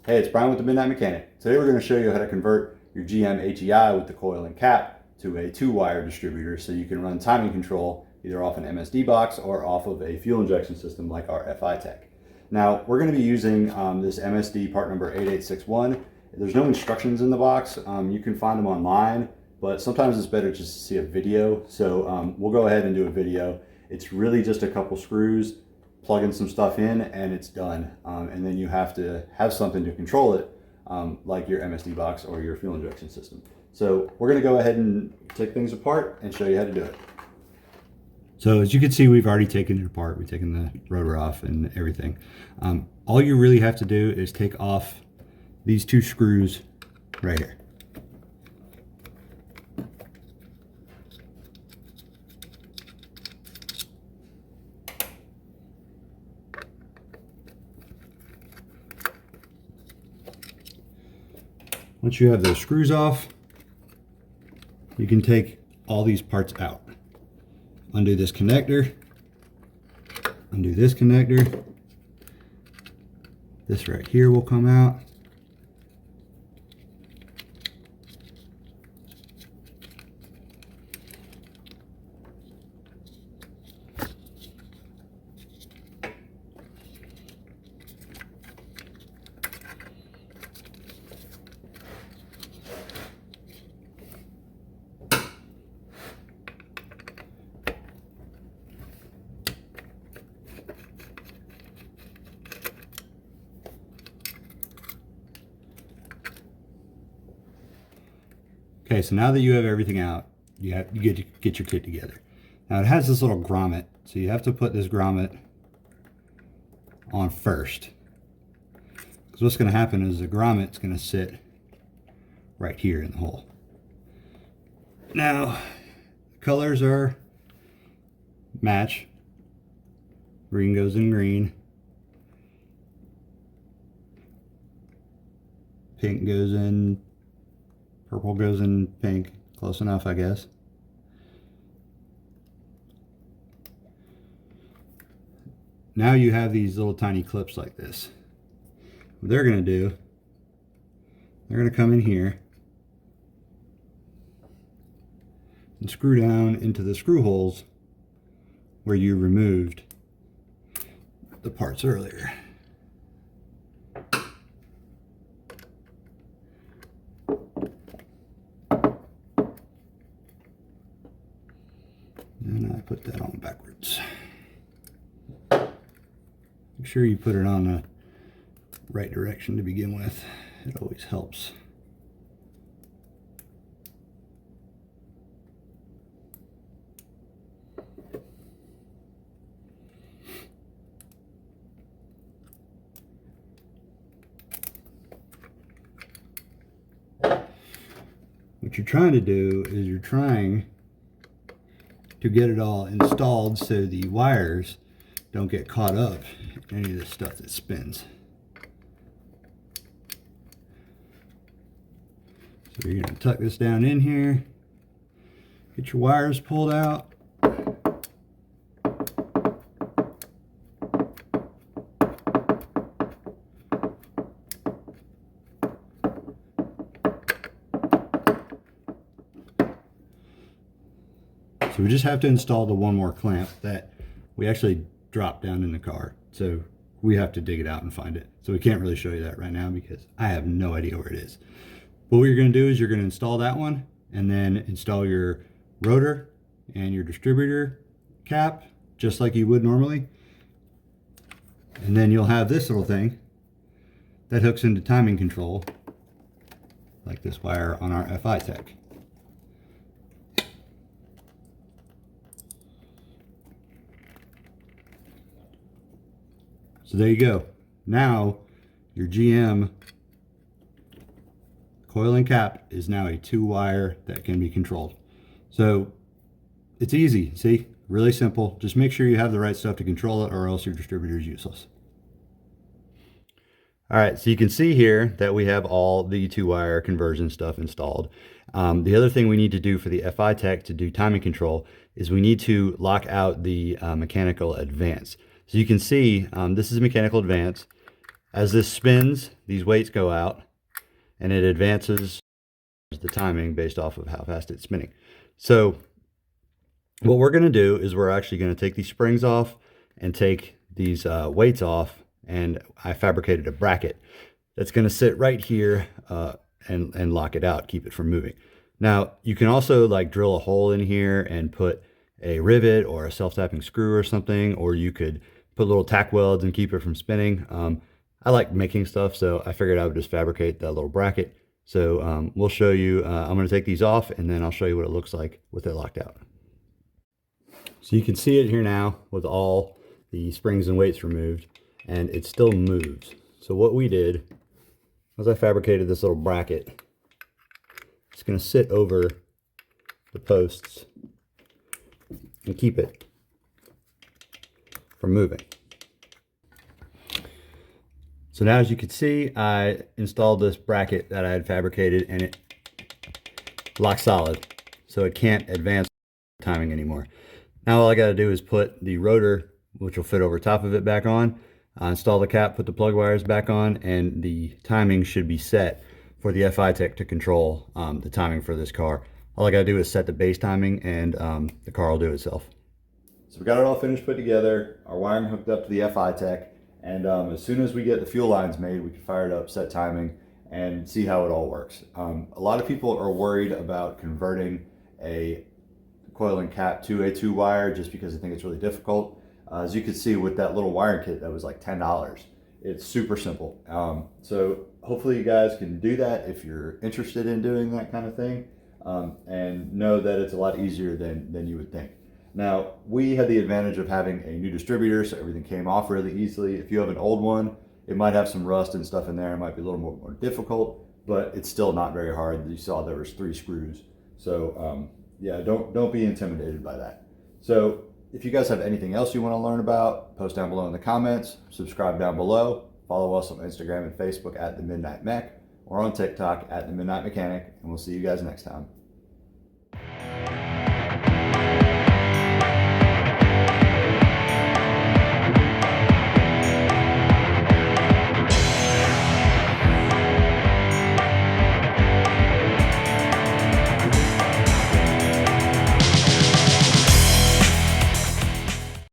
Hey, it's Brian with the Midnight Mechanic. Today we're going to show you how to convert your GM HEI with the coil and cap to a 2-wire distributor so you can run timing control either off an MSD box or off of a fuel injection system like our FITech. Now we're going to be using this MSD part number 8861. There's no instructions in the box. You can find them online, but sometimes it's better just to see a video. So we'll go ahead and do a video. It's really just a couple screws, plugging some stuff in, and it's done. And then you have to have something to control it, like your MSD box or your fuel injection system. So we're going to go ahead and take things apart and show you how to do it. So as you can see, we've already taken it apart. We've taken the rotor off and everything. All you really have to do is take off these 2 screws right here. Once you have those screws off, you can take all these parts out. Undo this connector, undo this connector. This right here will come out. Okay, so now that you have everything out, you get to get your kit together. Now it has this little grommet, so you have to put this grommet on first. Because what's going to happen is the grommet's going to sit right here in the hole. Now, the colors are match. Green goes in green. Pink goes in purple, goes in pink. Close enough, I guess. Now you have these little tiny clips like this. What they're going to do, they're going to come in here and screw down into the screw holes where you removed the parts earlier. And I put that on backwards. Make sure you put it on the right direction to begin with. It always helps. What you're trying to do is you're trying to get it all installed so the wires don't get caught up in any of the stuff that spins. So you're going to tuck this down in here, get your wires pulled out. So we just have to install the one more clamp that we actually dropped down in the car. So we have to dig it out and find it. So we can't really show you that right now because I have no idea where it is. But what you're going to do is you're going to install that one and then install your rotor and your distributor cap just like you would normally. And then you'll have this little thing that hooks into timing control like this wire on our FITech. So there you go. Now your GM coil and cap is now a 2-wire that can be controlled. So it's easy, see? Really simple. Just make sure you have the right stuff to control it or else your distributor is useless. All right, so you can see here that we have all the 2-wire conversion stuff installed. The other thing we need to do for the FITech to do timing control is we need to lock out the mechanical advance. So you can see this is mechanical advance. As this spins, these weights go out and it advances the timing based off of how fast it's spinning. So what we're going to do is we're actually going to take these springs off and take these weights off, and I fabricated a bracket that's going to sit right here and lock it out, keep it from moving. Now you can also like drill a hole in here and put a rivet or a self-tapping screw or something, or you could put little tack welds and keep it from spinning. I like making stuff, so I figured I would just fabricate that little bracket. So we'll show you, I'm going to take these off and then I'll show you what it looks like with it locked out. So you can see it here now with all the springs and weights removed, and it still moves. So what we did was I fabricated this little bracket. It's going to sit over the posts and keep it from moving. So now, as you can see, I installed this bracket that I had fabricated, and it locks solid, so it can't advance timing anymore. Now all I got to do is put the rotor, which will fit over top of it, back on, install the cap, put the plug wires back on, and the timing should be set for the FITech to control the timing for this car. All I got to do is set the base timing, and the car will do it itself. So we got it all finished, put together, our wiring hooked up to the FITech, and as soon as we get the fuel lines made, we can fire it up, set timing, and see how it all works. A lot of people are worried about converting a coil and cap to a 2-wire just because I think it's really difficult. As you can see with that little wiring kit that was like $10, it's super simple. So hopefully you guys can do that if you're interested in doing that kind of thing, and know that it's a lot easier than you would think. Now, we had the advantage of having a new distributor, so everything came off really easily. If you have an old one, it might have some rust and stuff in there. It might be a little more difficult, but it's still not very hard. You saw there was 3 screws. So yeah, don't be intimidated by that. So if you guys have anything else you want to learn about, post down below in the comments, subscribe down below, follow us on Instagram and Facebook at The Midnight Mech, or on TikTok at The Midnight Mechanic, and we'll see you guys next time.